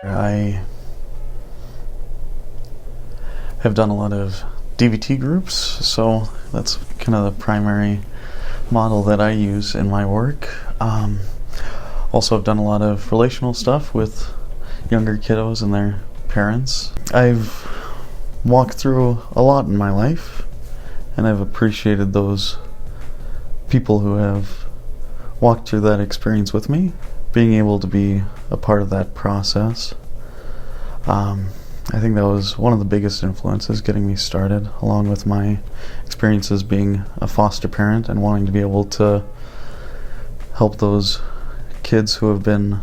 I have done a lot of DBT groups, so that's kind of the primary model that I use in my work. Also, I've done a lot of relational stuff with younger kiddos and their parents. I've walked through a lot in my life, and I've appreciated those people who have walked through that experience with me, being able to be a part of that process. I think that was one of the biggest influences getting me started, along with my experiences being a foster parent and wanting to be able to help those kids who have been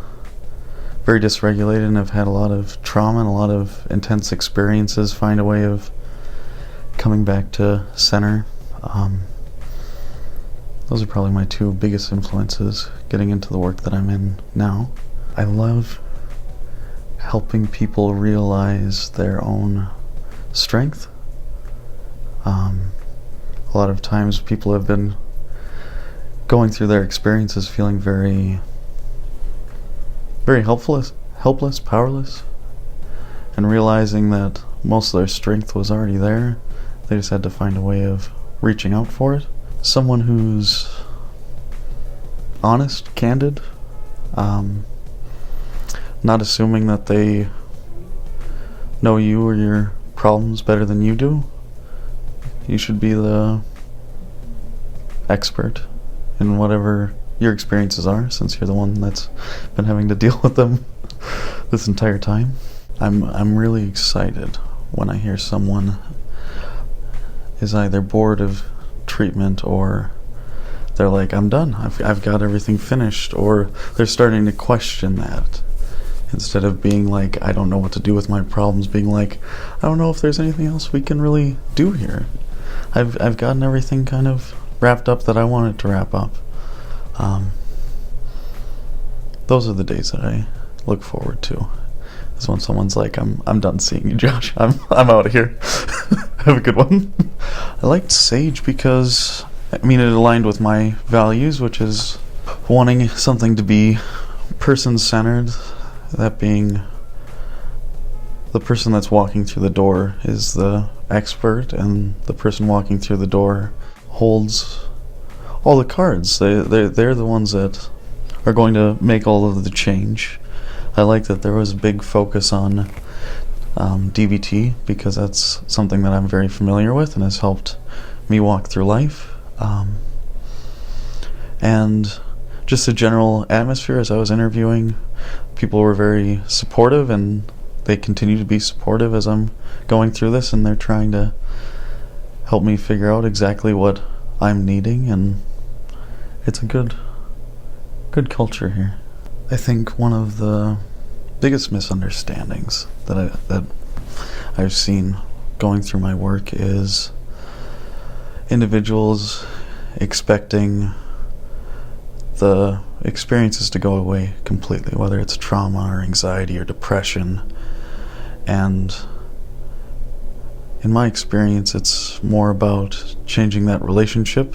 very dysregulated and have had a lot of trauma and a lot of intense experiences find a way of coming back to center. Those are probably my two biggest influences getting into the work that I'm in now. I love helping people realize their own strength. A lot of times people have been going through their experiences feeling very helpless, powerless, and realizing that most of their strength was already there. They just had to find a way of reaching out for it. Someone who's honest, candid, not assuming that they know you or your problems better than you do. You should be the expert in whatever your experiences are, since you're the one that's been having to deal with them this entire time. I'm really excited when I hear someone is either bored of treatment or they're like, I'm done, I've got everything finished, or they're starting to question that. Instead of being like, I don't know what to do with my problems, being like, I don't know if there's anything else we can really do here. I've gotten everything kind of wrapped up that I wanted to wrap up. Those are the days that I look forward to. Is when someone's like, I'm done seeing you, Josh. I'm out of here. Have a good one. I liked Sage because, it aligned with my values, which is wanting something to be person-centered. That being the person that's walking through the door is the expert, and the person walking through the door holds all the cards. They're the ones that are going to make all of the change. I like that there was a big focus on DBT, because that's something that I'm very familiar with and has helped me walk through life. And just the general atmosphere as I was interviewing, people were very supportive, and they continue to be supportive as I'm going through this, and they're trying to help me figure out exactly what I'm needing, and it's a good culture here. I think one of the biggest misunderstandings that I've seen going through my work is individuals expecting the experiences to go away completely, whether it's trauma or anxiety or depression. And in my experience, it's more about changing that relationship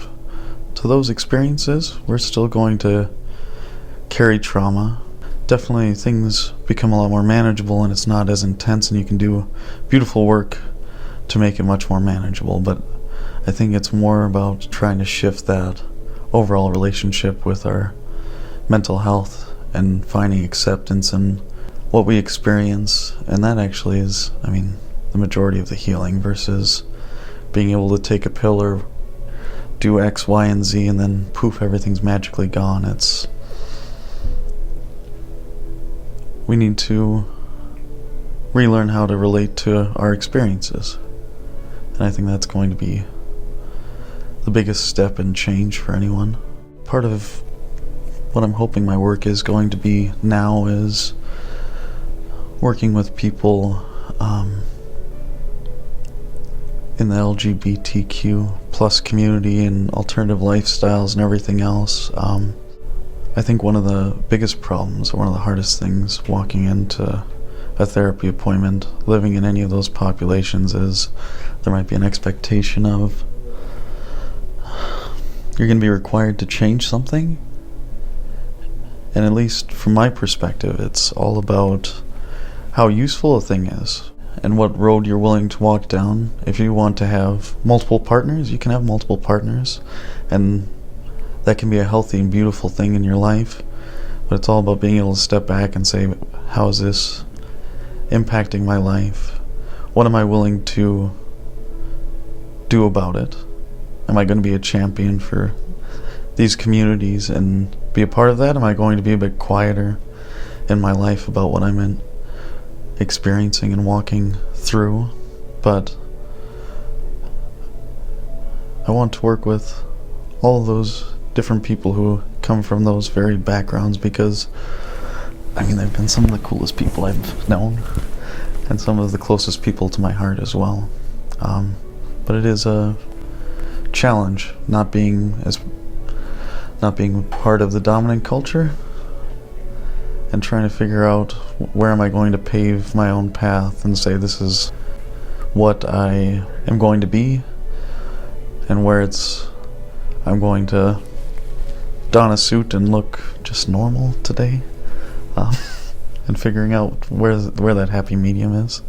to those experiences. We're still going to carry trauma. Definitely things become a lot more manageable, and it's not as intense, and you can do beautiful work to make it much more manageable. But I think it's more about trying to shift that overall relationship with our mental health and finding acceptance in what we experience. And that actually is, the majority of the healing, versus being able to take a pill or do X, Y, and Z and then poof, everything's magically gone. We need to relearn how to relate to our experiences. And I think that's going to be the biggest step in change for anyone. Part of what I'm hoping my work is going to be now is working with people in the LGBTQ plus community and alternative lifestyles and everything else. I think one of the biggest problems, or one of the hardest things walking into a therapy appointment, living in any of those populations, is there might be an expectation of you're going to be required to change something. And at least from my perspective, it's all about how useful a thing is and what road you're willing to walk down. If you want to have multiple partners, you can have multiple partners, and that can be a healthy and beautiful thing in your life. But it's all about being able to step back and say, how is this impacting my life? What am I willing to do about it? Am I going to be a champion for these communities and be a part of that? Am I going to be a bit quieter in my life about what I'm experiencing and walking through? But I want to work with all of those different people who come from those varied backgrounds, because they've been some of the coolest people I've known and some of the closest people to my heart as well. But it is a challenge not being part of the dominant culture and trying to figure out where am I going to pave my own path and say this is what I am going to be, and where I'm going to don a suit and look just normal today, and figuring out where that happy medium is.